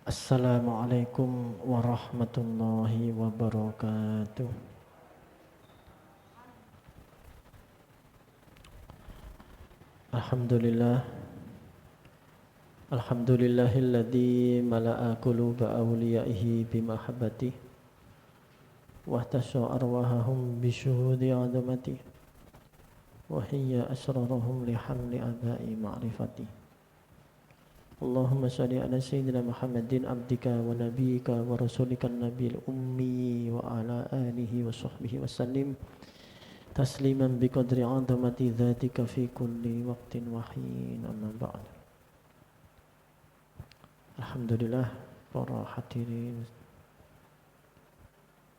Assalamualaikum warahmatullahi wabarakatuh. Alhamdulillah. Alhamdulillahilladzi mala'a quluba awliyaihi bimahabbati wa ihtasha arwahahum bisyuhudi azamati wa hiya asrarahum lihamli abai ma'rifati. Allahumma salli ala sayyidina Muhammadin abdika wa nabiyyika wa rasulika nabiyil ummi wa ala alihi wa sahbihi wa sallim tasliman biqadri azamati dzatika fi kulli waqtin wa hin, amma ba'd. Alhamdulillah, para hadirin,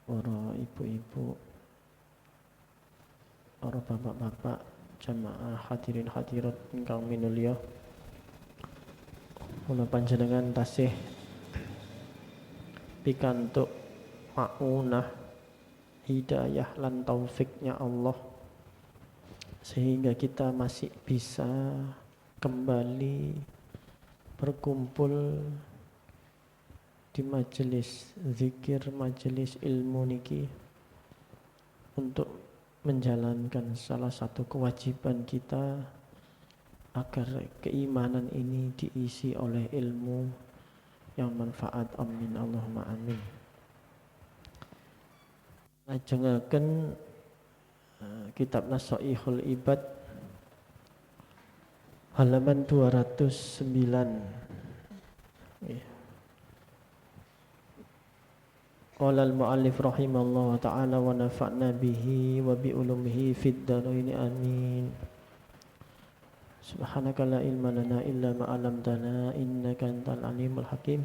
para ibu-ibu, para bapak-bapak, jamaah hadirin hadirat ingkang minulya, kula panjenengan tasih pikantuk maunah hidayah lan taufiknya Allah sehingga kita masih bisa kembali berkumpul di majelis zikir, majelis ilmu niki untuk menjalankan salah satu kewajiban kita agar keimanan ini diisi oleh ilmu yang manfaat. Amin Allahumma amin. Lajengaken kitab Nasaihul Ibad halaman 209. Qala al-muallif rahimallahu ta'ala wa nafa'na bihi wa bi ulumihi fid dharain amin. Subhanaka la ilma lana illa ma 'allamtana innaka antal alimul hakim.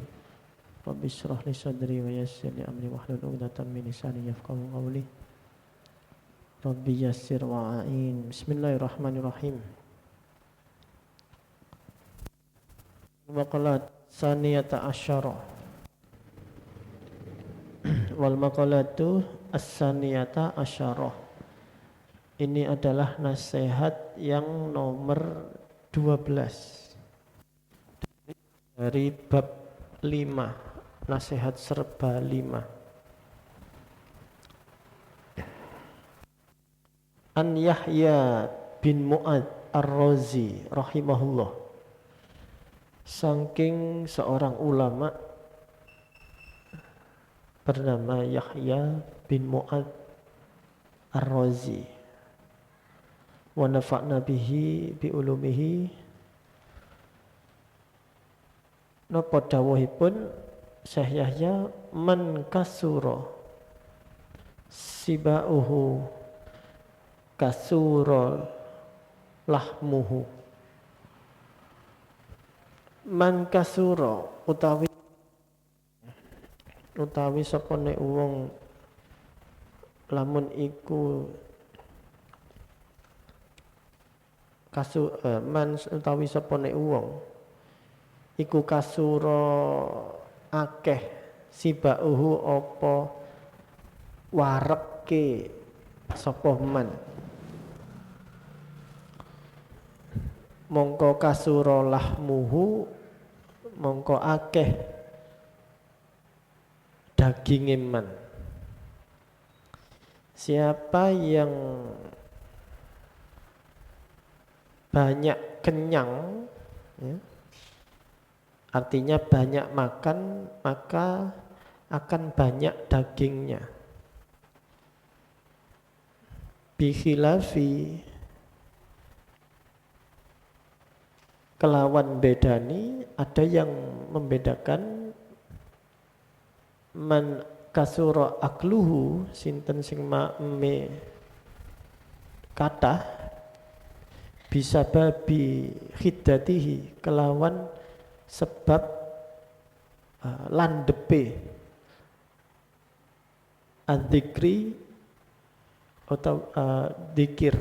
Rabbi shrah li sadri wa yassir li amri wahlul 'uqdatam min lisani yafqahu qawli. Rabbi yassir wa a'in. Bismillahirrahmanirrahim. Maqalat saniyata asyara. Wal maqalatu as-saniyata asyara. Ini adalah nasihat yang nomor 12 dari bab 5, nasihat serba 5. An Yahya bin Mu'ad Ar-Razi rahimahullah, saking seorang ulama bernama Yahya bin Mu'ad Ar-Razi, wa nafa'na bihi bi ulumihi. Napa dawuhipun Syekh Yahya, man kasura sibauhu kasura lahmuhu. Man kasura utawi sapa nek wong lamun iku man utawi sapa nek wong iku kasura akeh sibauhu apa wareke sapa man, mongko kasura lahmuhu mongko akeh daginge man. Siapa yang banyak kenyang, ya, artinya banyak makan, maka akan banyak dagingnya. Bikhilafi, kelawan bedani, ada yang membedakan man kasura akluhu, sinten sing ma'me kathah, bisa babi khiddatihi, kelawan sebab landepe adzikri atau dzikir,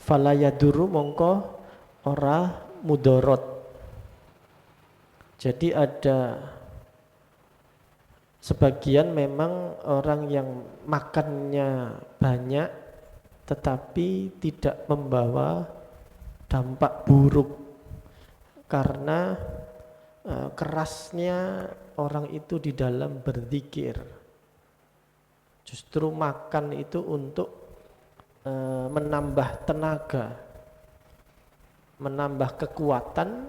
fala yaduru mongko ora mudorot. Jadi ada sebagian memang orang yang makannya banyak tetapi tidak membawa dampak buruk karena kerasnya orang itu di dalam berzikir. Justru makan itu untuk menambah tenaga, menambah kekuatan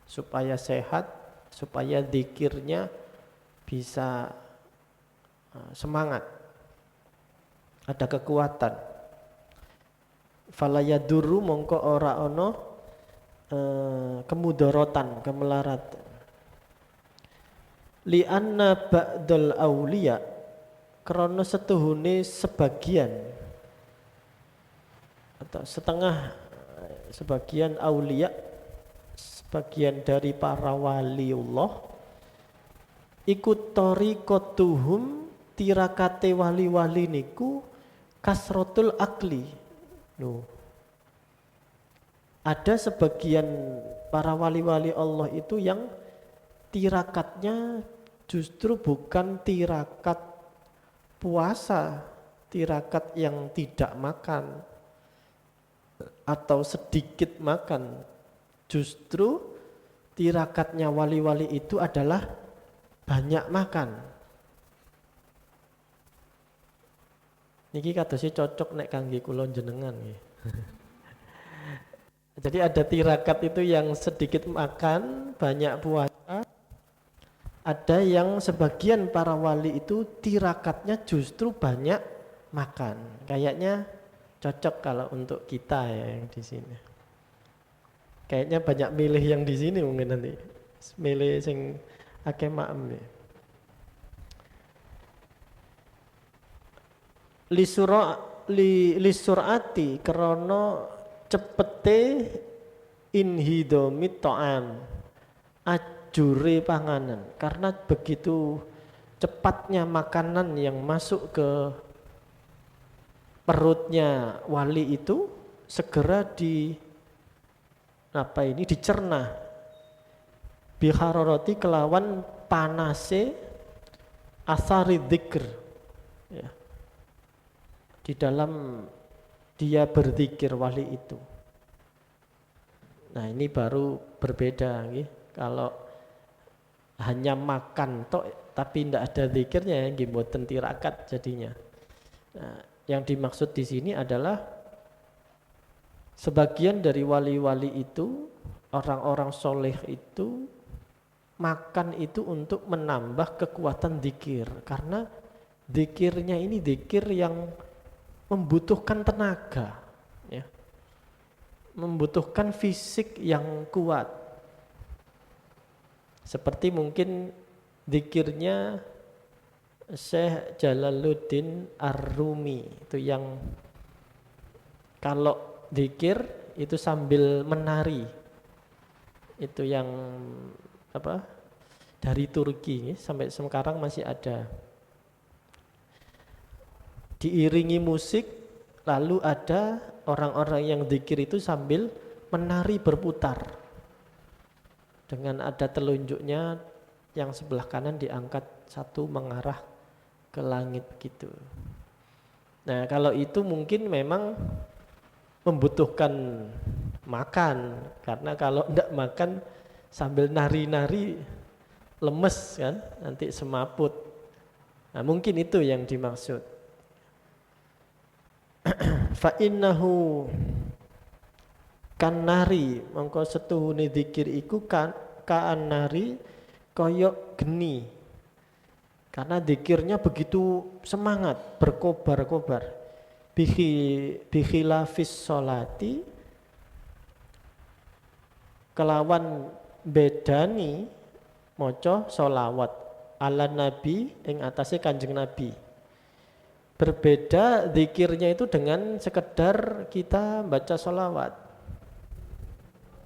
supaya sehat, supaya zikirnya bisa semangat, ada kekuatan. Falayaduru mongko ora ono kemudorotan, kemelaratan. Li'anna ba'dal awliya, karena setuhune sebagian atau sebagian aulia, sebagian dari para waliullah, ikut tariqatuhum, tirakate wali-wali niku kasrotul akli. Ada sebagian para wali-wali Allah itu yang tirakatnya justru bukan tirakat puasa, tirakat yang tidak makan atau sedikit makan. Justru tirakatnya wali-wali itu adalah banyak makan. Niki kadosi cocok nek kangge kula jenengan nggih. Jadi ada tirakat itu yang sedikit makan, banyak puasa. Ada yang sebagian para wali itu tirakatnya justru banyak makan. Kayaknya cocok kalau untuk kita ya yang di sini. Kayaknya banyak milih yang di sini mungkin nanti. Milih sing akeh maem nih. Lisurati krana cepete inhidomi ta'am, ajure panganan. Karena begitu cepatnya makanan yang masuk ke perutnya wali itu segera dicerna biharoroti kelawan panase asari dzikr ya, di dalam dia berzikir wali itu. Nah ini baru berbeda nih. Kalau hanya makan tapi tidak ada zikirnya ya nggih mboten tirakat jadinya. Nah, yang dimaksud di sini adalah sebagian dari wali-wali itu, orang-orang soleh itu makan itu untuk menambah kekuatan zikir, karena zikirnya ini zikir yang membutuhkan tenaga, ya, membutuhkan fisik yang kuat. Seperti mungkin zikirnya Syekh Jalaluddin Ar-Rumi itu yang kalau zikir itu sambil menari, itu yang dari Turki sampai sekarang masih ada. Diiringi musik, lalu ada orang-orang yang zikir itu sambil menari berputar dengan ada telunjuknya yang sebelah kanan diangkat satu mengarah ke langit gitu. Nah kalau itu mungkin memang membutuhkan makan, karena kalau tidak makan sambil nari-nari lemes kan, nanti semaput. Nah mungkin itu yang dimaksud. Fa innahu kan nari, mongko setuhune zikir iku kan nari koyok geni, karena zikirnya begitu semangat, berkobar-kobar. Bikhilafis sholati, kelawan bedani moco sholawat ala nabi ing atase kanjeng nabi. Berbeda zikirnya itu dengan sekedar kita baca sholawat.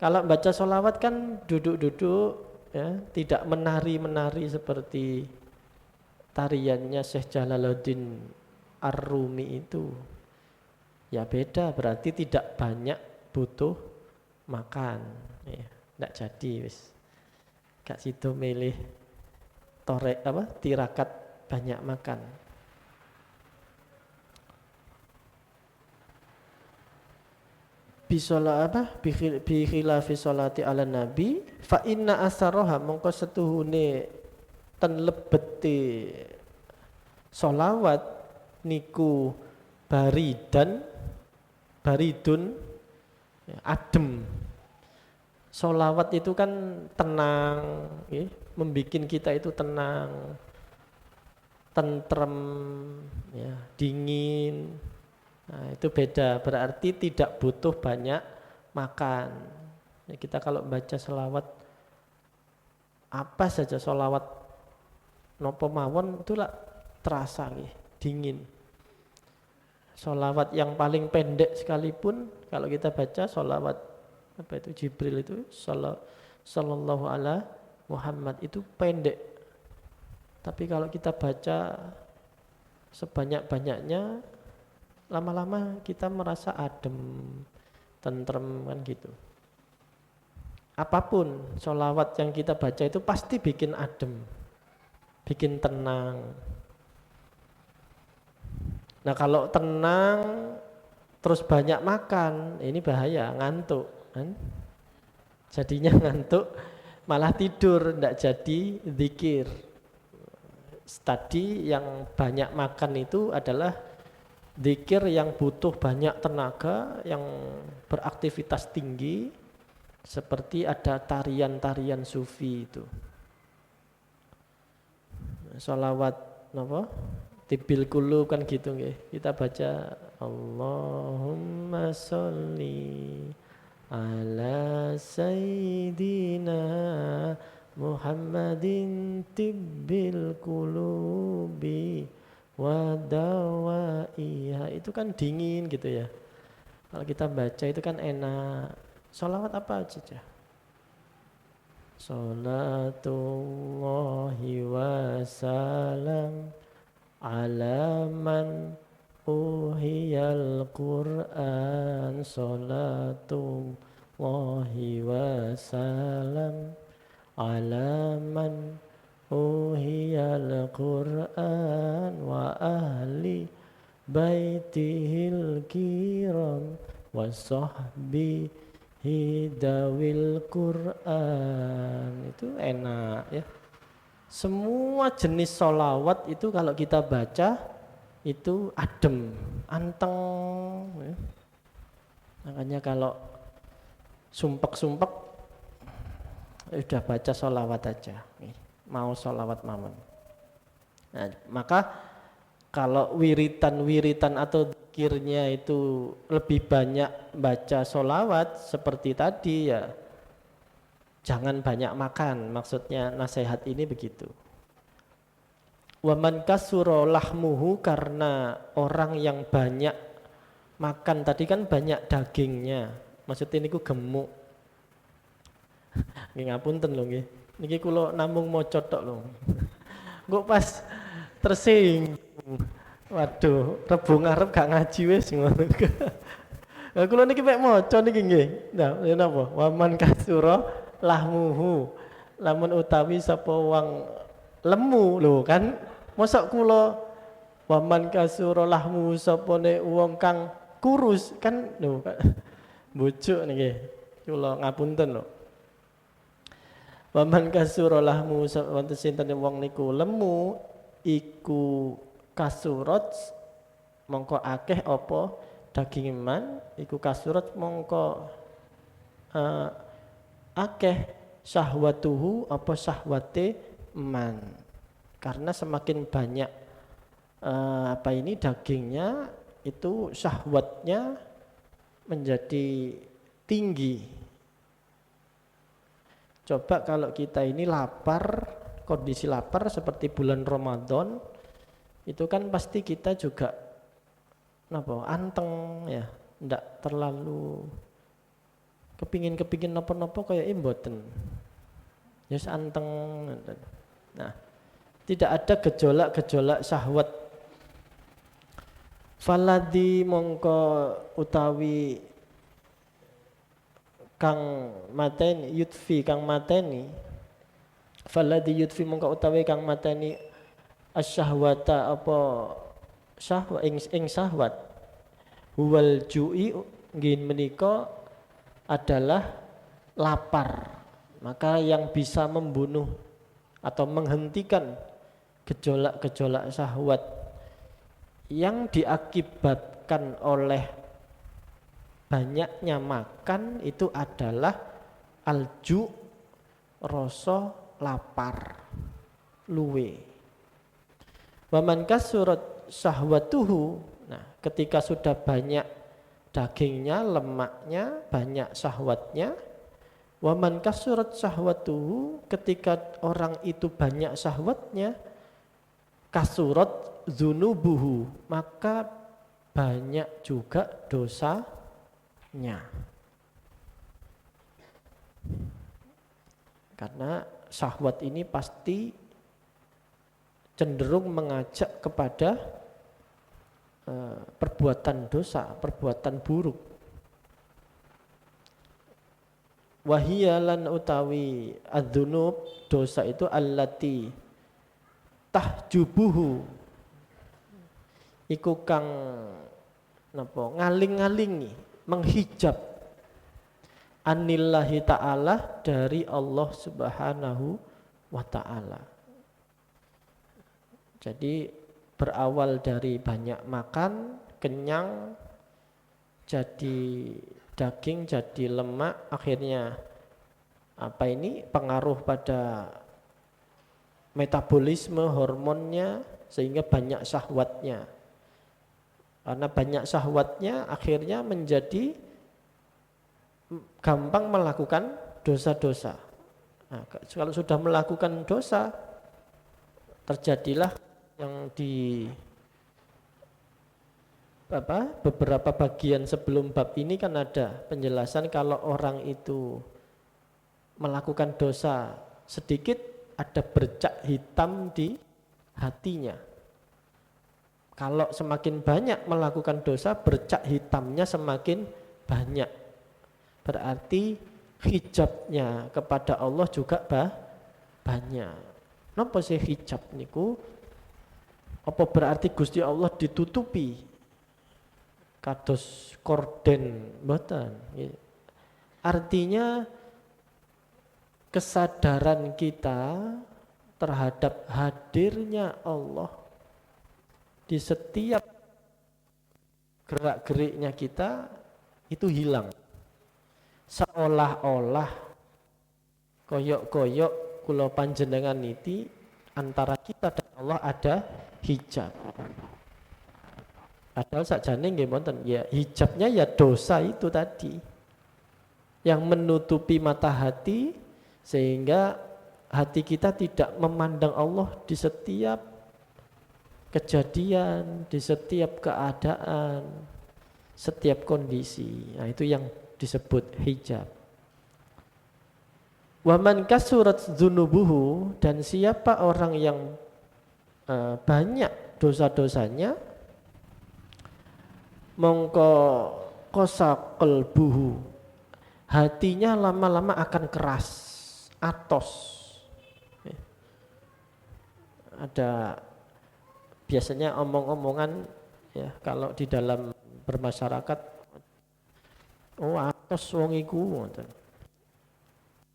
Kalau baca sholawat kan duduk-duduk ya, tidak menari-menari seperti tariannya Syekh Jalaluddin Ar-Rumi itu. Ya beda, berarti tidak banyak butuh makan. Ya, tidak jadi wis. Gak situ milih tirakat banyak makan. bisola apa bi khilafi sholati ala nabi fa inna asaraha mongko setuhune ten lebete sholawat niku baridun adem. Sholawat itu kan tenang, membikin kita itu tenang, tentrem, ya, dingin. Nah, itu beda, berarti tidak butuh banyak makan. Ya, kita kalau baca sholawat, apa saja sholawat nopo mawon itu lah terasa dingin. Sholawat yang paling pendek sekalipun, kalau kita baca sholawat apa itu Jibril itu sallallahu ala Muhammad itu pendek. Tapi kalau kita baca sebanyak-banyaknya, lama-lama kita merasa adem, tentrem kan gitu. Apapun sholawat yang kita baca itu pasti bikin adem, bikin tenang. Nah kalau tenang terus banyak makan, ini bahaya, ngantuk kan? Jadinya ngantuk, malah tidur, tidak jadi zikir. Tadi yang banyak makan itu adalah zikir yang butuh banyak tenaga, yang beraktivitas tinggi, seperti ada tarian-tarian sufi itu. Sholawat apa? Tibil qulub kan gitu nggih. Kita baca Allahumma sholli ala sayyidina Muhammadin tibbil qulubi wa dawaiha. Itu kan dingin gitu ya. Kalau kita baca itu kan enak. Sholawat apa aja? Salatullahi wa salam ala man uhiyal Qur'an. Salatullahi wa salam ala man uhiyal Qur'an wa ahli baitihil kiram wa sahbihi dawil Qur'an. Itu enak ya. Semua jenis sholawat itu kalau kita baca itu adem, anteng ya. Makanya kalau sumpek-sumpek udah baca sholawat aja, mau sholawat mawon. Nah, maka kalau wiritan atau zikirnya itu lebih banyak baca sholawat seperti tadi ya, jangan banyak makan. Maksudnya nasihat ini begitu. Waman kasuro lahmuhu, karena orang yang banyak makan tadi kan banyak dagingnya. Maksudnya ini ku gemuk. Nggih ngapunten lho nggih. Niki kula namung maca tok lho. Kok pas tersinggung. Waduh, Rebo ngarep gak ngaji wis ngono. Lah kula niki mek maca niki nggih. Nah, napa? Waman kasura lahmuhu. Lamun utawi sapa wong lemu lho kan. Mosok kula waman kasura lahmuhu sapane wong kang kurus kan lho. Bujuk niki. Kula ngapunten lho. Waman kasura lahmu wonten sinten wong niku lemu iku kasurat mongko akeh apa daging man iku kasurat mongko akeh syahwatuhu apa syahwate man. Karena semakin banyak dagingnya itu syahwatnya menjadi tinggi. Coba kalau kita ini lapar, kondisi lapar seperti bulan Ramadan, itu kan pasti kita juga anteng ya, ndak terlalu kepingin nopo-nopo kayak mboten. Ya anteng. Nah, tidak ada gejolak-gejolak syahwat. Faladi mongko utawi kang mateni yudfi kang mateni falladhi yudfi mongko utawi kang mateni asyahwata apa syahwa ing syahwat huwal ju'i nggih menika adalah lapar. Maka yang bisa membunuh atau menghentikan gejolak-gejolak syahwat yang diakibatkan oleh banyaknya makan itu adalah alju, rasa lapar, luwe. Waman kasurat syahwatuhu, nah ketika sudah banyak dagingnya, lemaknya, banyak syahwatnya. Waman kasurat syahwatuhu, ketika orang itu banyak syahwatnya, kasurat dzunubuhu, maka banyak juga dosanya. Karena syahwat ini pasti cenderung mengajak kepada perbuatan dosa, perbuatan buruk. Wahiyalan utawi adzunub, dosa itu allati tahjubuhu, iku kang napa ngaling-ngalingi, menghijab anillahi ta'ala, dari Allah subhanahu wa ta'ala. Jadi berawal dari banyak makan, kenyang, jadi daging, jadi lemak, akhirnya pengaruh pada metabolisme, hormonnya, sehingga banyak syahwatnya. Karena banyak syahwatnya akhirnya menjadi gampang melakukan dosa-dosa. Nah, kalau sudah melakukan dosa, terjadilah yang di beberapa bagian sebelum bab ini kan ada penjelasan kalau orang itu melakukan dosa sedikit, ada bercak hitam di hatinya. Kalau semakin banyak melakukan dosa, bercak hitamnya semakin banyak. Berarti hijabnya kepada Allah juga banyak. Napa sih hijab niku? Apa berarti Gusti Allah ditutupi kados korden? Mboten. Artinya kesadaran kita terhadap hadirnya Allah di setiap gerak-geriknya kita itu hilang. Seolah-olah koyok-koyok kula panjenengan niti antara kita dan Allah ada hijab. Padahal sakjane nggih wonten, ya hijabnya ya dosa itu tadi yang menutupi mata hati sehingga hati kita tidak memandang Allah di setiap kejadian, di setiap keadaan, setiap kondisi. Nah, itu yang disebut hijab. Waman kasurat dzunubuhu, dan siapa orang yang banyak dosa-dosanya, mongko kosa qalbuhu, hatinya lama-lama akan keras, atos. Ada biasanya omong-omongan ya kalau di dalam bermasyarakat, oh atos wong iku ngoten.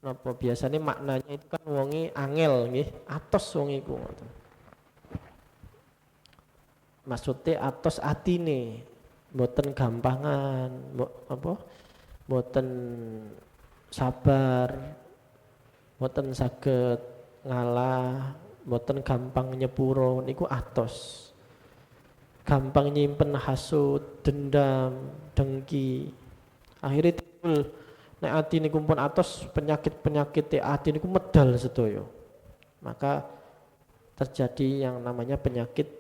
Napa biasanya maknanya itu kan wonge angel nggih, atos wong iku ngoten. Maksudnya atos atine, mboten gampangan, mboten sabar, mboten saged ngalah, mboten gampang nyepuro niku atos. Gampang nyimpen hasud, dendam, dengki. Akhirnya timbul nek ati niku pun atos, penyakit-penyakit ati niku medal sedaya. Maka terjadi yang namanya penyakit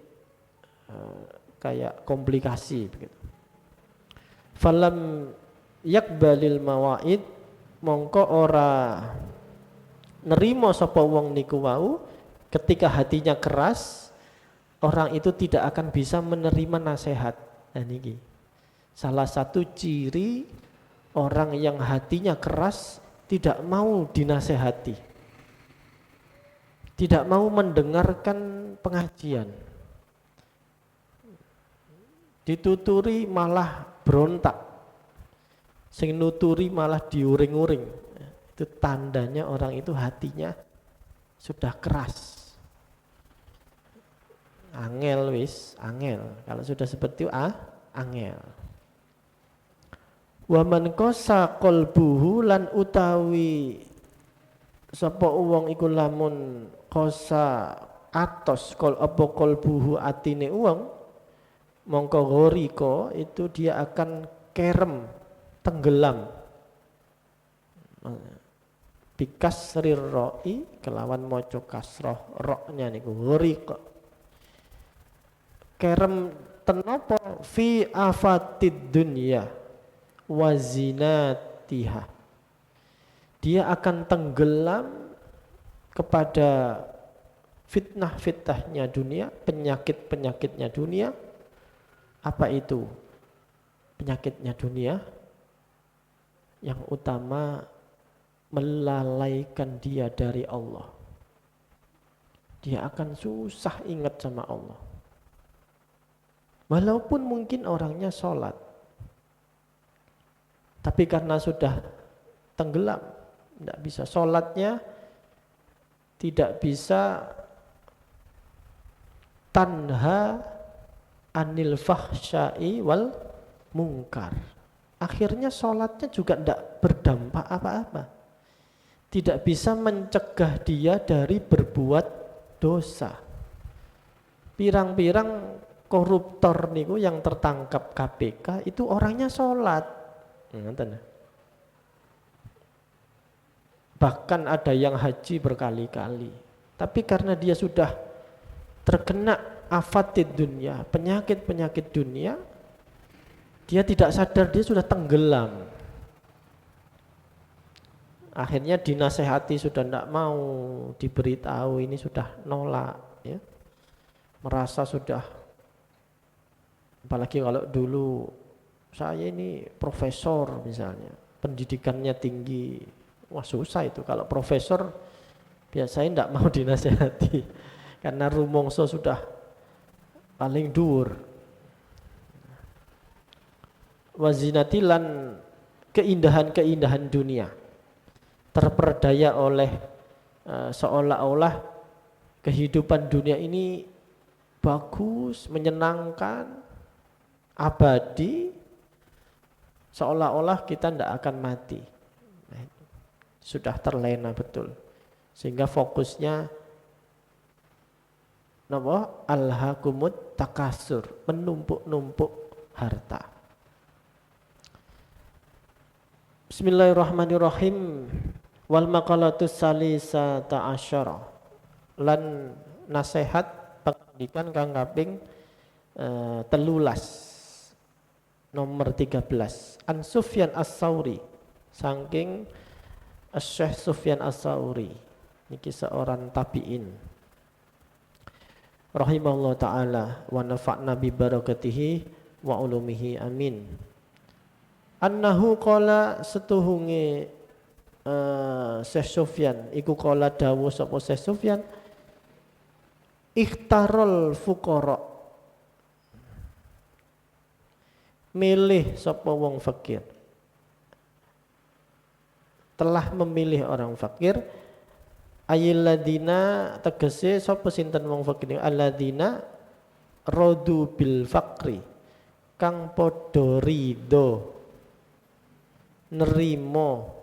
kayak komplikasi begitu. Falam yakbalil mawaid, mongko ora nerimo sapa wong niku wau, ketika hatinya keras, orang itu tidak akan bisa menerima nasihat. Nah niki salah satu ciri orang yang hatinya keras, tidak mau dinasehati, tidak mau mendengarkan pengajian, dituturi malah berontak, Sing nuturi malah diuring-uring. Itu tandanya orang itu hatinya sudah keras. Angel wis, angel. Kalau sudah seperti itu angel. Wa man qasa qalbuhu lan utawi sapa wong iku lamun qasa atos kol apa qalbuhu atine wong mongko ghoriko itu dia akan kerem, tenggelam. Bikas rirroi kelawan moco kasroh roknya niku ghoriko. Kerem tenopo fi afatid dunya wazinatiha. Dia akan tenggelam kepada fitnah-fitnahnya dunia, penyakit-penyakitnya dunia. Apa itu penyakitnya dunia? Yang utama melalaikan dia dari Allah. Dia akan susah ingat sama Allah. Walaupun mungkin orangnya sholat, tapi karena sudah tenggelam, tidak bisa sholatnya, tidak bisa tanha anil fahsyai wal mungkar. Akhirnya sholatnya juga tidak berdampak apa-apa. Tidak bisa mencegah dia dari berbuat dosa. Pirang-pirang koruptor niku yang tertangkap KPK itu orangnya sholat. Bahkan ada yang haji berkali-kali. Tapi karena dia sudah terkena afatid dunia, penyakit-penyakit dunia, dia tidak sadar dia sudah tenggelam. Akhirnya dinasehati sudah tidak mau, diberitahu ini sudah nolak, ya. Merasa sudah, apalagi kalau dulu saya ini profesor misalnya, pendidikannya tinggi, wah susah itu. Kalau profesor biasanya tidak mau dinasehati karena rumongso sudah paling dhuwur. Wazinatilan keindahan-keindahan dunia, terperdaya oleh seolah-olah kehidupan dunia ini bagus, menyenangkan, abadi, seolah-olah kita tidak akan mati. Sudah terlena betul, sehingga fokusnya alhaakumut takasur, menumpuk-numpuk harta. Bismillahirrahmanirrahim. Wal maqalatus salisata asyara, lan nasihat pendidikan kang kaping 13 nomor 13. An Sufyan As-Sauri, saking Syekh Sufyan As-Sauri niki seorang tabi'in rahimahullah ta'ala wa nafa'na bi barakatihi wa ulumihi amin. Annahu qala setuhunge Syekh Sufyan iku qala dawuh sapa Syekh Sufyan, ikhtarul fuqara, milih sapa wong fakir, telah memilih orang fakir, ayyalladina tegese sapa sinten wong fakir, alladina radu bil fakri, kang padha ridho nerimo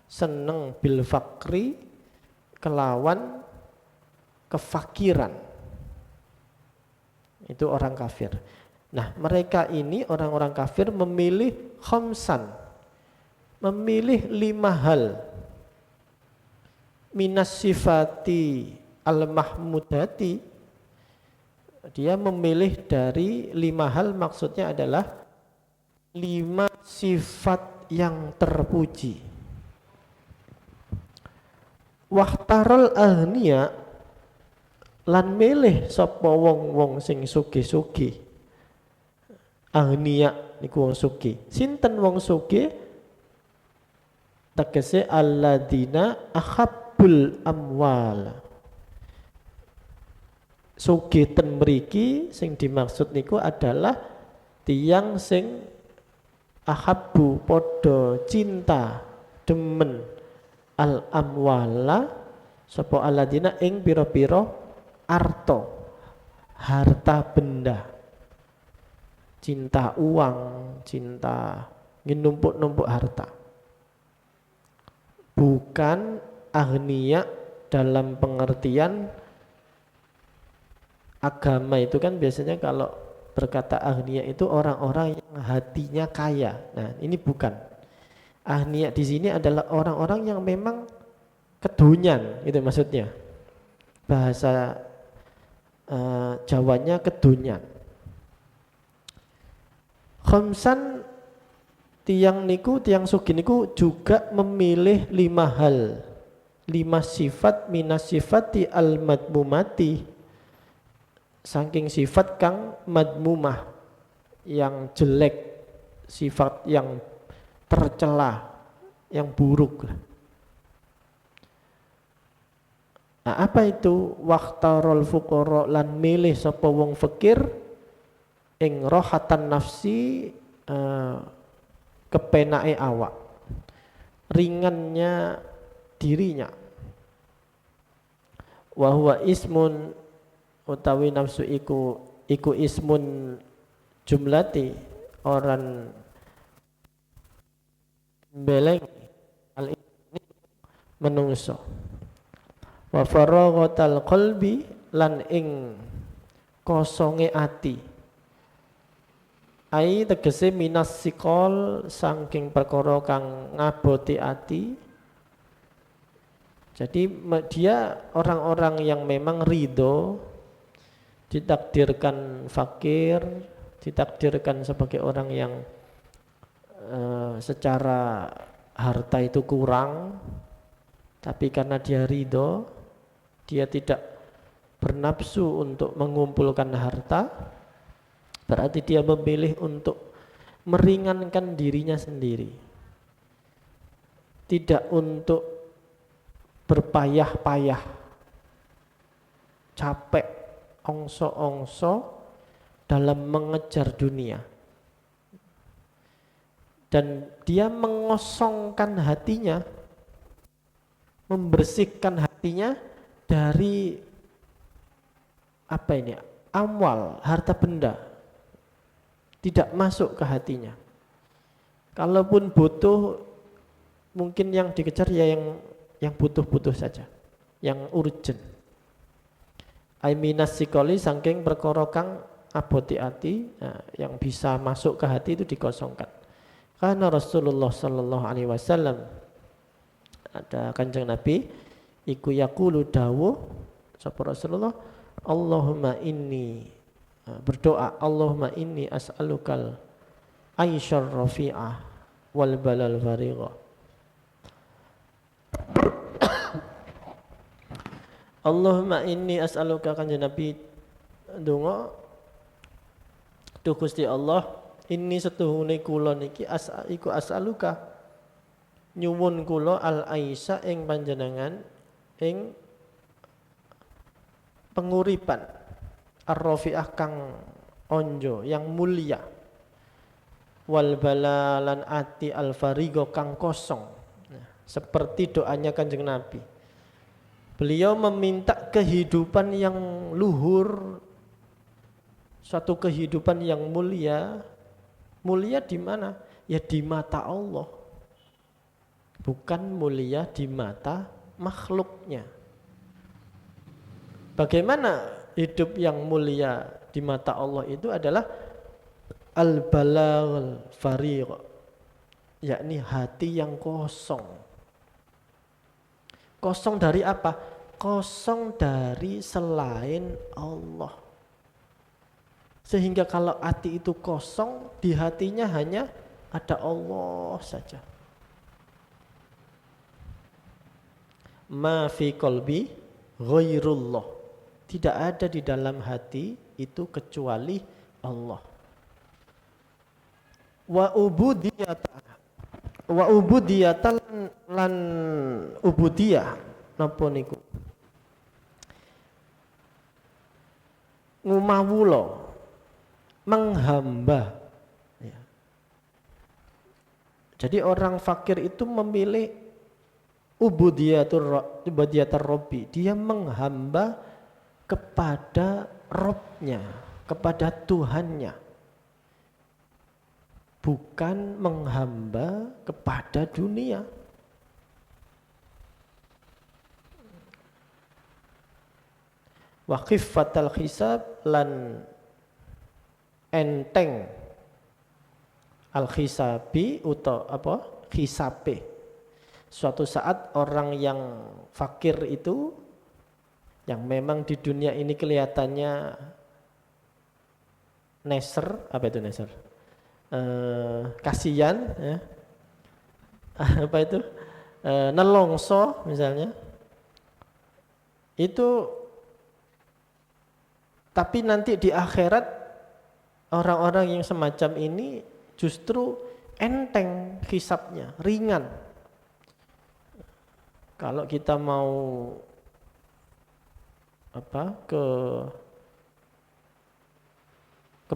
seneng bil fakri kelawan kefakiran. Itu orang kafir. Nah, mereka ini orang-orang kafir memilih khamsan, memilih 5 hal minas sifati al-mahmudati. Dia memilih dari 5 hal, maksudnya adalah 5 sifat yang terpuji. Wahtarul aghniya, lan milih sapa wong-wong sing sugih-sugih. Aghniya niku wong sugih. Sinten wong sugih? Tegese alladzina ahabbul amwal. Sugih ten mriki sing dimaksud niku adalah tiyang sing ahabbu podo cinta demen al amwala sapa aladina ing pira-pira arto harta benda, cinta uang, cinta numpuk-numpuk harta. Bukan agniya dalam pengertian agama itu kan biasanya kalau berkata agniya itu orang-orang yang hatinya kaya. Nah, ini bukan. Agniya di sini adalah orang-orang yang memang kedunyan, itu maksudnya. Bahasa Jawanya kedunyan. Khamsan tiang sugi niku juga memilih 5 hal, 5 sifat minas sifati al madmumati, saking sifat kang madmumah yang jelek, sifat yang tercela, yang buruk. Nah, apa itu waqtarul fuqara lan milih sapa wong fakir ing rohatan nafsi, kepenake awak, ringannya dirinya. Wa huwa ismun utawi nafsu iku ismun jumlati orang beleng al menungso. Wa faraghatal qalbi lan ing kosonge ati, ai tegese minas sikol saking perkara kang ngaboti ati. Jadi dia orang-orang yang memang ridho, ditakdirkan fakir, ditakdirkan sebagai orang yang secara harta itu kurang, tapi karena dia ridho, dia tidak bernafsu untuk mengumpulkan harta, berarti dia memilih untuk meringankan dirinya sendiri, tidak untuk berpayah-payah, capek, ongso-ongso dalam mengejar dunia. Dan dia mengosongkan hatinya, membersihkan hatinya dari amwal, harta benda, tidak masuk ke hatinya. Kalaupun butuh, mungkin yang dikejar ya yang butuh-butuh saja, yang urgent. Minas sikoli saking perkara kang aboti ati, yang bisa masuk ke hati itu dikosongkan. Karena Rasulullah sallallahu alaihi wasallam, ada Kanjeng Nabi iku yaqulu dawuh sapa Rasulullah, Allahumma inni, berdoa, Allahumma inni as'alukal aisyar rafi'ah wal balal farigha. Allahumma inni as'aluka, Kanjeng Nabi ndonga, duh Gusti Allah, inni setuhune kula niki iku as'aluka, nyuwun kula al aisha ing panjenengan ing penguripan ar-rafi'ah kang onjo yang mulia, wal balalan ati al farigo kang kosong. Seperti doanya Kanjeng Nabi, beliau meminta kehidupan yang luhur, suatu kehidupan yang mulia. Mulia di mana? Ya di mata Allah, bukan mulia di mata makhluknya. Bagaimana hidup yang mulia di mata Allah itu adalah al-balal farigh, yakni hati yang kosong. Kosong dari apa? Kosong dari selain Allah. Sehingga kalau hati itu kosong, di hatinya hanya ada Allah saja. Ma fi qalbi ghairullah, tidak ada di dalam hati itu kecuali Allah. Wa ubudiyatan lan ubudiyah napa niku ngumawula, menghamba ya. Jadi orang fakir itu memilih ubudiyatur Robbi. Dia menghamba kepada Robnya, kepada Tuhannya. Bukan menghamba kepada dunia. Wa khiffatal hisab lan enteng al hisabi atau hisabe. Suatu saat orang yang fakir itu yang memang di dunia ini kelihatannya neser, apa itu neser? Kasihan ya. Apa itu? Nelongso misalnya. Itu tapi nanti di akhirat orang-orang yang semacam ini justru enteng hisabnya, ringan. Kalau kita mau ke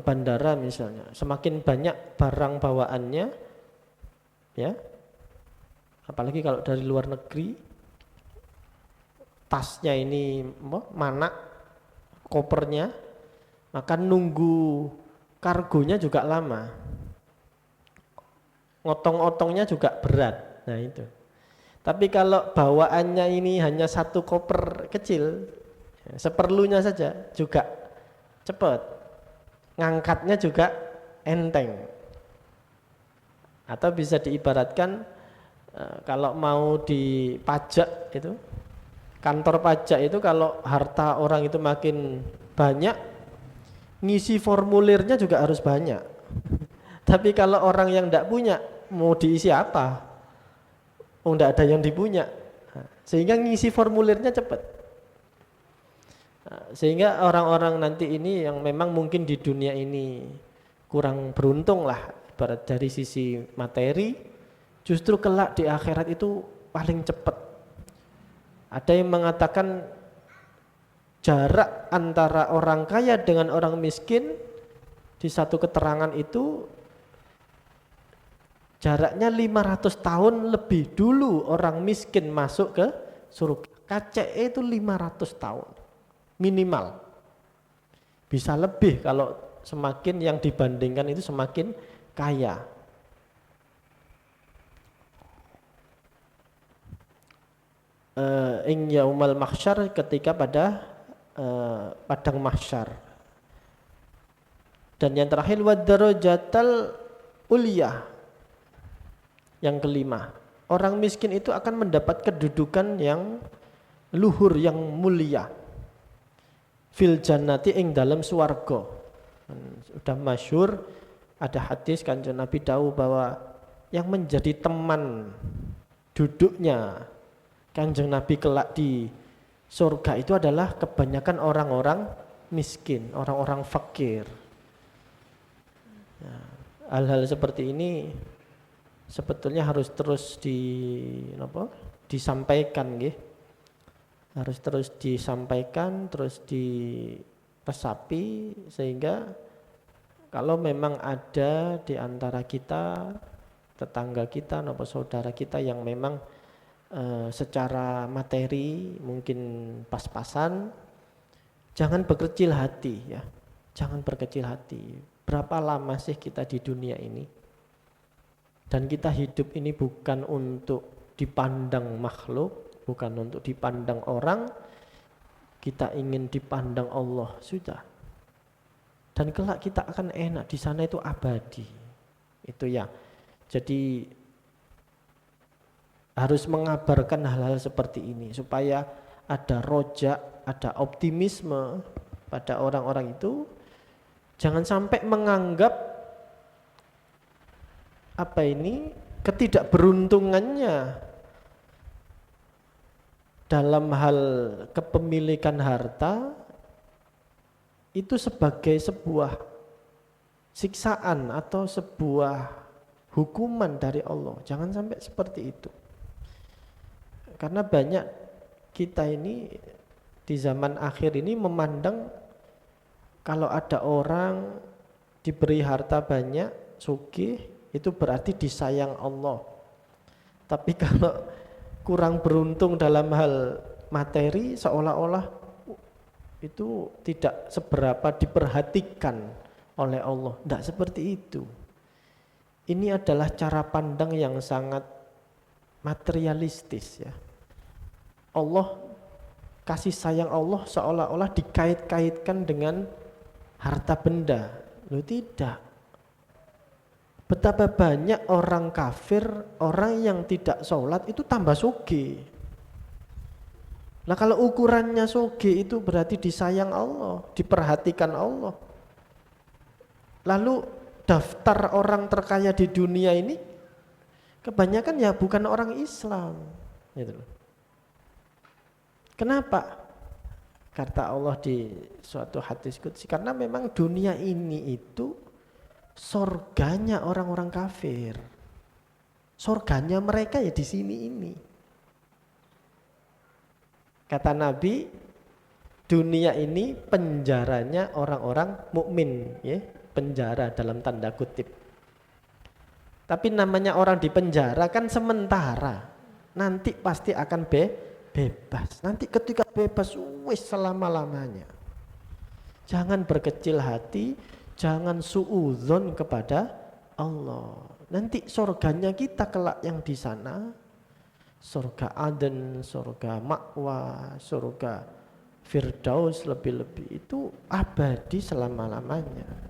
bandara misalnya, semakin banyak barang bawaannya ya. Apalagi kalau dari luar negeri, tasnya ini mana kopernya, maka nunggu kargonya juga lama, ngotong-otongnya juga berat. Nah itu. Tapi kalau bawaannya ini hanya satu koper kecil, seperlunya saja juga cepat, ngangkatnya juga enteng. Atau bisa diibaratkan kalau mau dipajak itu, kantor pajak itu kalau harta orang itu makin banyak, ngisi formulirnya juga harus banyak. Tapi kalau orang yang tidak punya, mau diisi apa? Tidak ada yang dipunya. Sehingga ngisi formulirnya cepat. Sehingga orang-orang nanti ini yang memang mungkin di dunia ini kurang beruntung lah, ibarat dari sisi materi, justru kelak di akhirat itu paling cepat. Ada yang mengatakan jarak antara orang kaya dengan orang miskin di satu keterangan itu jaraknya 500 tahun lebih dulu orang miskin masuk ke surga. KCE itu 500 tahun minimal. Bisa lebih kalau semakin yang dibandingkan itu semakin kaya. Ing yaumal mahsyar, ketika pada padang mahsyar. Dan yang terakhir wadarajatal uliyah. Yang kelima, orang miskin itu akan mendapat kedudukan yang luhur, yang mulia. Fil jannati ing dalam swarga. Sudah masyhur, ada hadis Kanjeng Nabi dawuh bahwa yang menjadi teman duduknya Kanjeng Nabi kelak di surga itu adalah kebanyakan orang-orang miskin, orang-orang fakir. Nah, hal-hal seperti ini sebetulnya harus terus disampaikan, nggih. Harus terus disampaikan, terus diresapi, sehingga kalau memang ada di antara kita, tetangga kita, atau saudara kita yang memang secara materi mungkin pas-pasan, jangan berkecil hati ya. Jangan berkecil hati. Berapa lama sih kita di dunia ini? Dan kita hidup ini bukan untuk dipandang makhluk, bukan untuk dipandang orang, kita ingin dipandang Allah, sudah. Dan kelak kita akan enak, di sana itu abadi. Itu ya. Jadi harus mengabarkan hal-hal seperti ini supaya ada rojak, ada optimisme pada orang-orang itu. Jangan sampai menganggap ketidakberuntungannya dalam hal kepemilikan harta itu sebagai sebuah siksaan atau sebuah hukuman dari Allah. Jangan sampai seperti itu. Karena banyak kita ini di zaman akhir ini memandang kalau ada orang diberi harta banyak, sugih, itu berarti disayang Allah. Tapi kalau kurang beruntung dalam hal materi, seolah-olah itu tidak seberapa diperhatikan oleh Allah. Tidak seperti itu. Ini adalah cara pandang yang sangat materialistis ya. Allah, kasih sayang Allah seolah-olah dikait-kaitkan dengan harta benda. Loh tidak. Betapa banyak orang kafir, orang yang tidak sholat itu tambah sugih. Nah kalau ukurannya sugih itu berarti disayang Allah, diperhatikan Allah. Lalu daftar orang terkaya di dunia ini kebanyakan ya bukan orang Islam. Gitu. Kenapa? Kata Allah di suatu hadis qudsi, karena memang dunia ini itu surganya orang-orang kafir. Surganya mereka ya di sini ini. Kata Nabi, dunia ini penjaranya orang-orang mukmin, ya, penjara dalam tanda kutip. Tapi namanya orang di penjara kan sementara. Nanti pasti akan bebas. Nanti ketika bebas, wis selama-lamanya. Jangan berkecil hati, jangan suudzon kepada Allah. Nanti surganya kita kelak yang di sana, surga Aden, surga Ma'wa, surga Firdaus lebih-lebih itu abadi selama-lamanya.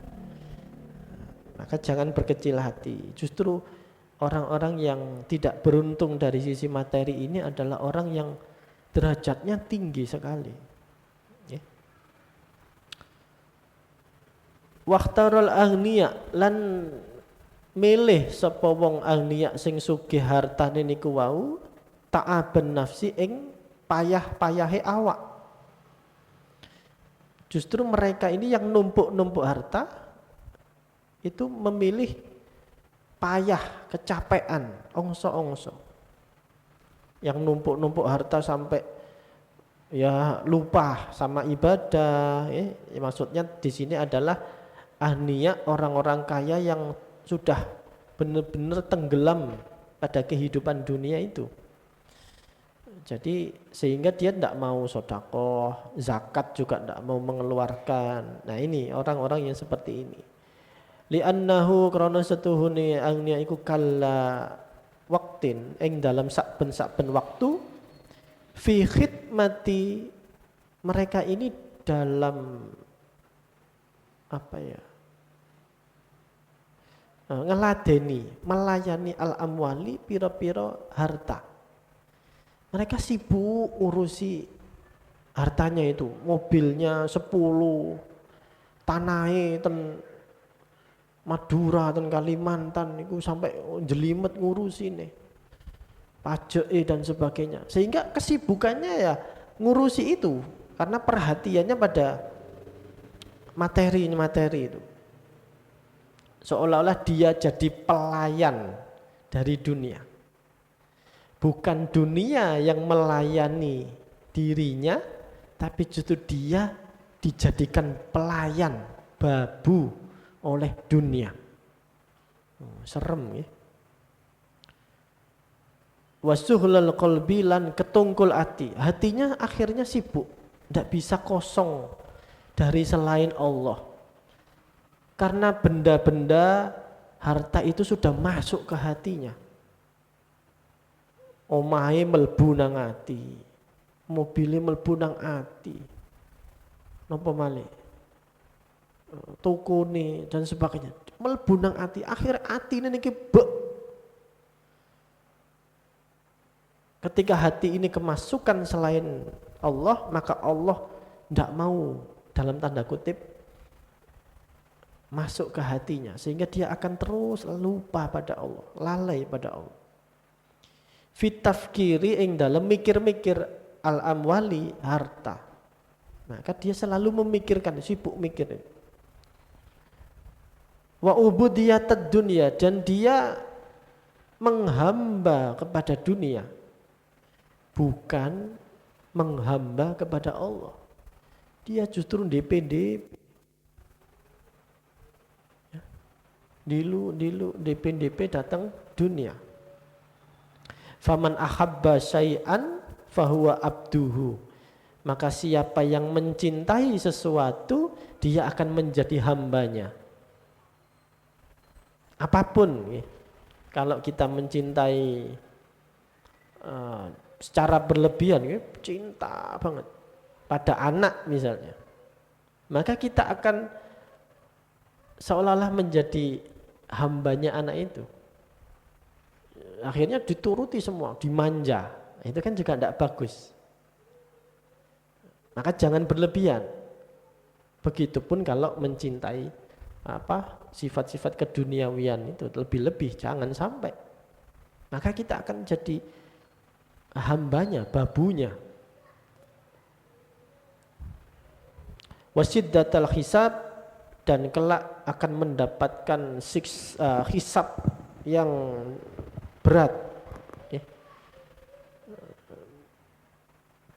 Maka jangan berkecil hati. Justru orang-orang yang tidak beruntung dari sisi materi ini adalah orang yang derajatnya tinggi sekali. Ya. Waqtarul aghniya lan milih sapa wong aghniya sing sugih hartane niku wau ta'aben nafsi ing payah-payahe awak. Justru mereka ini yang numpuk-numpuk harta itu memilih payah, kecapean, ongso-ongso. Yang numpuk-numpuk harta sampai ya lupa sama ibadah, ya. Maksudnya di sini adalah ahniya, orang-orang kaya yang sudah benar-benar tenggelam pada kehidupan dunia itu. Jadi sehingga dia tidak mau sedekah, zakat juga tidak mau mengeluarkan. Nah ini orang-orang yang seperti ini. Li'annahu krana setuhune agniya iku kalla waktin ing dalam saben-saben waktu fi khidmati, mereka ini dalam apa ya, ngeladeni, melayani al-amwali, piro-piro harta. Mereka sibuk urusi hartanya itu, mobilnya 10, tanahnya ten Madura dan Kalimantan itu sampai jelimet ngurusi nih pajak dan sebagainya, sehingga kesibukannya ya ngurusi itu karena perhatiannya pada materi itu, seolah-olah dia jadi pelayan dari dunia, bukan dunia yang melayani dirinya, tapi justru dia dijadikan pelayan babu oleh dunia. Serem ya. Wasuhlal qalbi lan ketungkul hati. Hatinya akhirnya sibuk, tidak bisa kosong dari selain Allah. Karena benda-benda harta itu sudah masuk ke hatinya. Omahe mlebu nang ati, mobile mlebu nang ati. Napa malih? Tukune dan sebagainya mlebu nang ati, akhir atine niki bek. Ketika hati ini kemasukan selain Allah, maka Allah tidak mau dalam tanda kutip masuk ke hatinya, sehingga dia akan terus lupa pada Allah, lalai pada Allah. Fitafkiri ing dalam mikir-mikir al-amwali, harta. Maka dia selalu memikirkan, sibuk mikirin. Wa ubudiyatad dunya, dan dia menghamba kepada dunia, bukan menghamba kepada Allah. Dia justru DPD Dilu DP datang dunia. Faman ahabba syai'an fahuwa abduhu. Maka siapa yang mencintai sesuatu, dia akan menjadi hambanya. Apapun, kalau kita mencintai secara berlebihan, cinta banget pada anak misalnya, maka kita akan seolah-olah menjadi hambanya anak itu. Akhirnya dituruti semua, dimanja. Itu kan juga tidak bagus. Maka jangan berlebihan. Begitupun kalau mencintai sifat-sifat keduniawian itu lebih-lebih, jangan sampai. Maka kita akan jadi hambanya, babunya. Wasiddatal hisab, dan kelak akan mendapatkan hisab yang berat.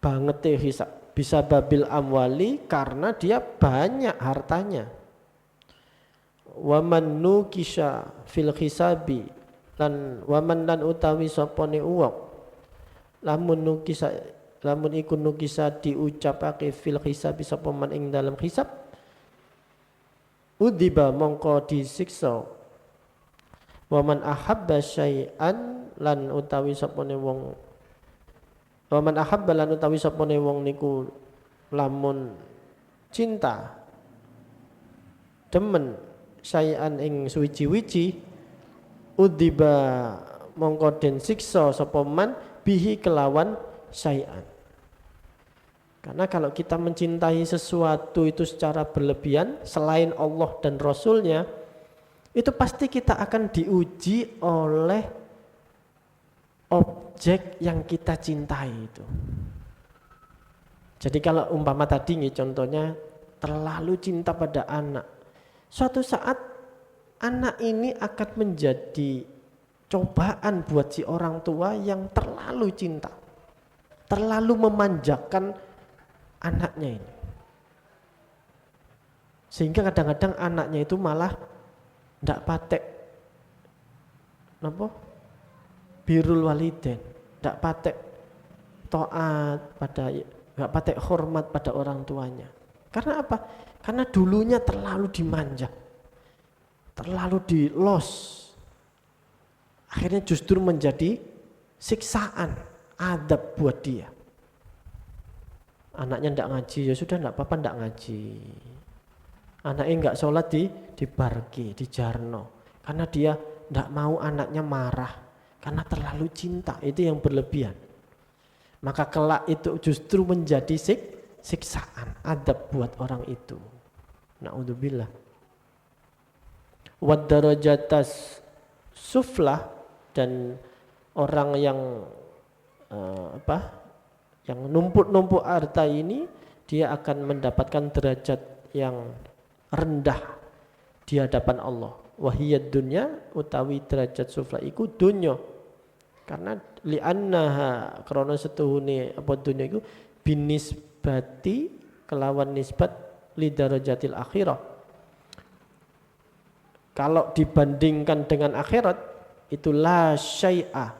Banget hisab. Bisa babil amwali, karena dia banyak hartanya. Waman nukisha fil hisabi, waman lan utawi sopone uwong lamun iku nukisa diucapake fil hisabi sapa man ing dalam hisab, udiba mongko disiksa. Waman ahabba syai'an lan utawi sapane wong, waman ahabba lan utawi sapane wong niku lamun cinta demen syai'an ing suwiji-wiji, udiba mongko den siksa sapa man bihi kelawan syai'an. Karena kalau kita mencintai sesuatu itu secara berlebihan selain Allah dan Rasulnya, itu pasti kita akan diuji oleh objek yang kita cintai itu. Jadi kalau umpama tadi nih contohnya terlalu cinta pada anak, suatu saat anak ini akan menjadi cobaan buat si orang tua yang terlalu cinta, terlalu memanjakan anaknya ini. Sehingga kadang-kadang anaknya itu malah tidak patek birrul walidain, tidak patek taat pada, tidak patek hormat pada orang tuanya. Karena apa? Karena dulunya terlalu dimanja, terlalu dilos. Akhirnya justru menjadi siksaan, adab buat dia. Anaknya tidak ngaji, ya sudah tidak apa-apa tidak ngaji. Anaknya enggak sholat di barki, di jarno. Karena dia tidak mau anaknya marah. Karena terlalu cinta, itu yang berlebihan. Maka kelak itu justru menjadi siksaan, adab buat orang itu. Na'udzubillah. Wad darajatas suflah, dan orang yang yang numpuk-numpuk harta ini, dia akan mendapatkan derajat yang rendah di hadapan Allah. Wahiyad dunya, utawi derajat sufla iku dunya. Karena li'annaha, karena setuhune dunya iku binisbati, kelawan nisbat li darajatil akhirah. Kalau dibandingkan dengan akhirat, itu la syai'a,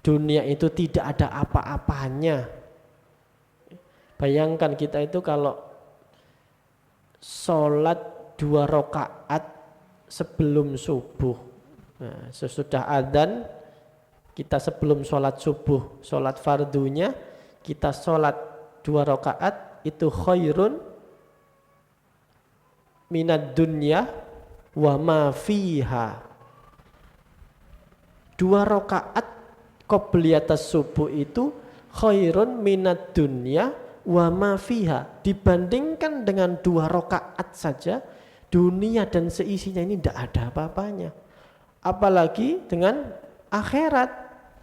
dunia itu tidak ada apa-apanya. Bayangkan kita itu kalau sholat 2 rakaat sebelum subuh, nah, sesudah adzan kita sebelum sholat subuh, sholat fardunya kita sholat 2 rakaat, itu khairun minad dunya wa ma fiha. 2 rakaat qobliyatas subuh itu khairun minad dunya wa ma fiha. Dibandingkan dengan 2 rakaat saja, dunia dan seisinya ini tidak ada apa-apanya. Apalagi dengan akhirat,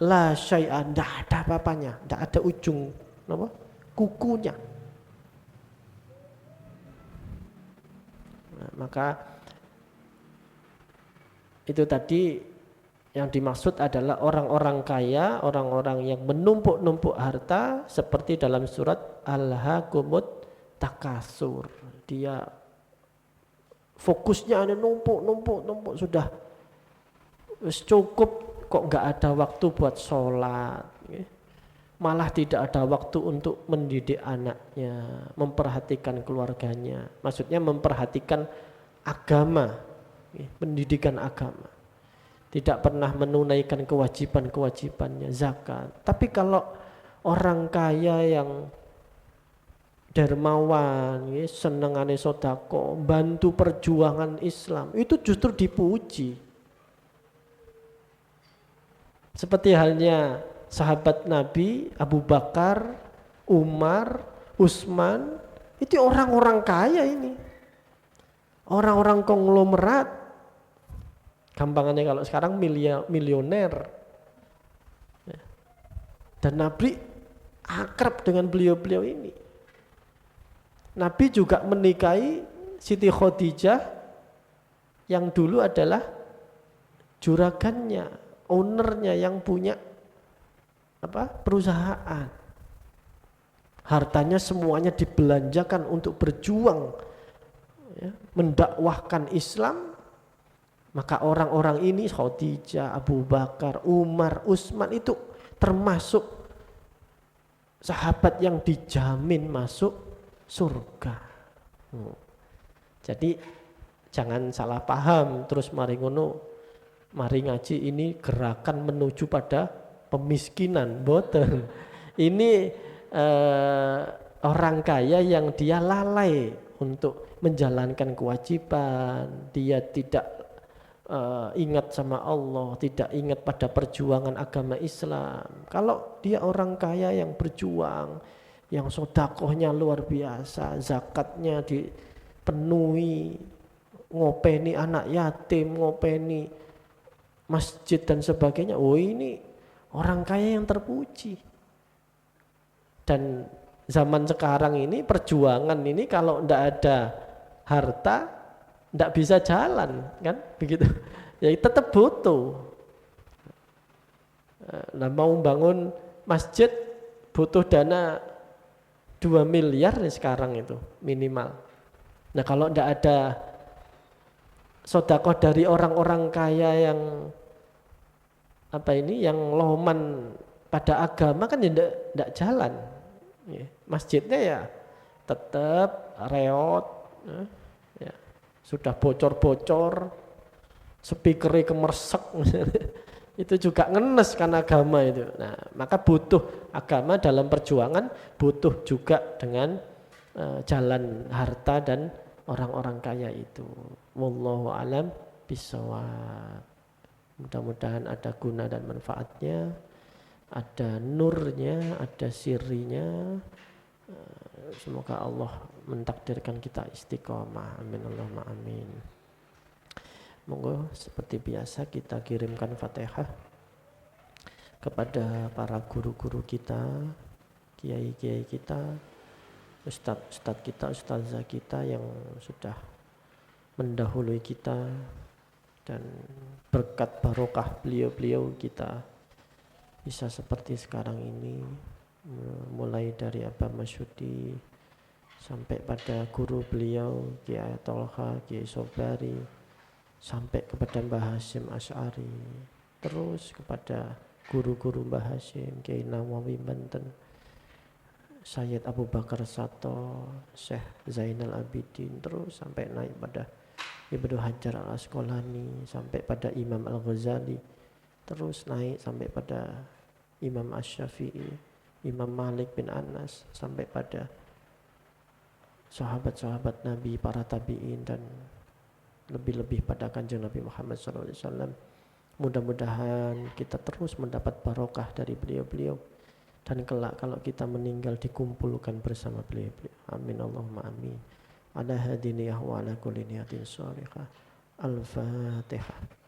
la syai'a, tidak ada apa-apanya, tidak ada ujung kukunya. Nah, maka itu tadi yang dimaksud adalah orang-orang kaya, orang-orang yang menumpuk-numpuk harta, seperti dalam surat Al-Hakumut Takasur. Dia Fokusnya ada numpuk sudah cukup, kok nggak ada waktu buat sholat, malah tidak ada waktu untuk mendidik anaknya, memperhatikan keluarganya, maksudnya memperhatikan agama, pendidikan agama, tidak pernah menunaikan kewajiban-kewajibannya, zakat. Tapi kalau orang kaya yang dermawan, senengane sodako, bantu perjuangan Islam, itu justru dipuji. Seperti halnya sahabat Nabi, Abu Bakar, Umar, Utsman, itu orang-orang kaya ini. Orang-orang konglomerat. Gampangannya kalau sekarang milioner. Dan Nabi akrab dengan beliau-beliau ini. Nabi juga menikahi Siti Khadijah yang dulu adalah juragannya, ownernya, yang punya perusahaan. Hartanya semuanya dibelanjakan untuk berjuang, mendakwahkan Islam. Maka orang-orang ini, Khadijah, Abu Bakar, Umar, Utsman, itu termasuk sahabat yang dijamin masuk surga. Jadi jangan salah paham terus mari ngono, mari ngaji ini gerakan menuju pada pemiskinan, boten. Ini orang kaya yang dia lalai untuk menjalankan kewajiban, dia tidak ingat sama Allah, tidak ingat pada perjuangan agama Islam. Kalau dia orang kaya yang berjuang, yang sodakohnya luar biasa, zakatnya dipenuhi, ngopeni anak yatim, ngopeni masjid dan sebagainya, oh ini orang kaya yang terpuji. Dan zaman sekarang ini, perjuangan ini kalau ndak ada harta ndak bisa jalan, kan begitu. Ya tetap butuh. Nah, mau bangun masjid butuh dana 2 miliar nih sekarang itu minimal. Nah, kalau ndak ada sedekah dari orang-orang kaya yang yang loman pada agama, kan ya ndak jalan. Masjidnya ya tetap reot, ya. Sudah bocor-bocor, speakernya kemersek, itu juga ngenes kan agama itu. Nah, maka butuh agama dalam perjuangan, butuh juga dengan jalan harta dan orang-orang kaya itu. Wallahu alam bisawab. Mudah-mudahan ada guna dan manfaatnya, ada nurnya, ada sirinya. Semoga Allah mentakdirkan kita istiqomah. Amin Allahumma amin. Monggo seperti biasa kita kirimkan Fatihah kepada para guru-guru kita, kiai-kiai kita, ustadz kita, ustazah kita yang sudah mendahului kita, dan berkat barokah beliau-beliau kita bisa seperti sekarang ini, mulai dari Abah Masyudi sampai pada guru beliau Kiai Tolha, Kiai Sobari, sampai kepada Mbah Hasyim Asy'ari, terus kepada guru-guru Mbah Hasyim, Kiai Nawawi Banten, Sayyid Abu Bakar Sato, Syekh Zainal Abidin, terus sampai naik pada Ibnu Hajar Al-Asqalani, sampai pada Imam Al-Ghazali, terus naik sampai pada Imam Asy-Syafi'i, Imam Malik bin Anas, sampai pada sahabat-sahabat Nabi, para tabi'in, dan lebih-lebih pada Kanjeng Nabi Muhammad SAW. Mudah-mudahan kita terus mendapat barokah dari beliau-beliau, dan kelak kalau kita meninggal dikumpulkan bersama beliau-beliau. Amin Allahumma amin. Ala hadiniyah wa ala kulli niyatin shalihah. Al-Fatihah.